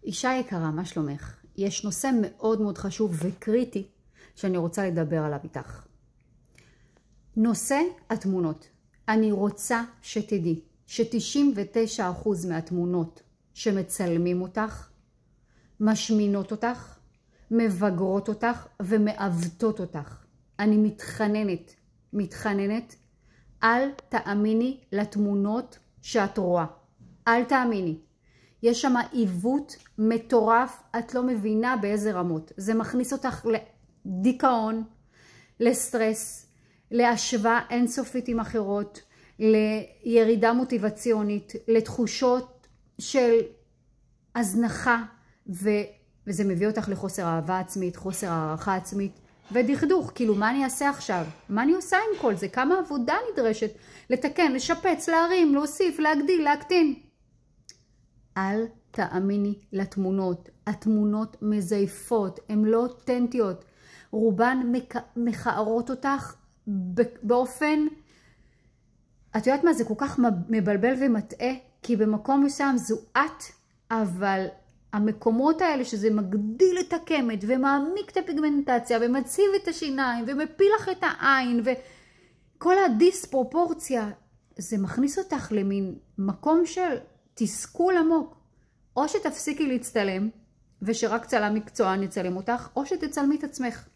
אישה יקרה, מה שלומך? יש נושא מאוד מאוד חשוב וקריטי שאני רוצה לדבר עליו איתך. נושא התמונות. אני רוצה שתדעי ש99% מהתמונות שמצלמים אותך, משמינות אותך, מבגרות אותך ומעוותות אותך. אני מתחננת, אל תאמיני לתמונות שאת רואה. אל תאמיני. יש שם עיוות מטורף, את לא מבינה באיזה רמות. זה מכניס אותך לדיכאון, לסטרס, להשוואה אינסופית עם אחרות, לירידה מוטיבציונית, לתחושות של הזנחה, וזה מביא אותך לחוסר אהבה עצמית, חוסר הערכה עצמית, ודכדוך, כאילו מה אני אעשה עכשיו? מה אני עושה עם כל זה? כמה עבודה נדרשת לתקן, לשפץ, להרים, להוסיף, להגדיל, להקטין? אל תאמיני לתמונות. התמונות מזייפות, הן לא אותנטיות. רובן מכערות אותך באופן, את יודעת מה, זה כל כך מבלבל ומטעה, כי במקום מסוים זו את, אבל המקומות האלה שזה מגדיל את הקמת ומעמיק את הפיגמנטציה ומציב את השיניים ומפיל לך את העין וכל הדיספרופורציה, זה מכניס אותך למין מקום של תסכול עמוק. או שתפסיקי להצטלם ושרק צלם מקצוען יצלם אותך, או שתצלמי את עצמך.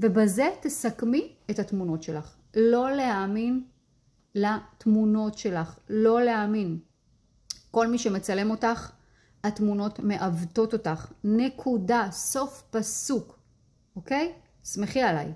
ובזה תסכמי את התמונות שלך. לא להאמין לתמונות שלך. לא להאמין. כל מי שמצלם אותך, התמונות מעוותות אותך. נקודה, סוף פסוק. אוקיי? שמחי עליי.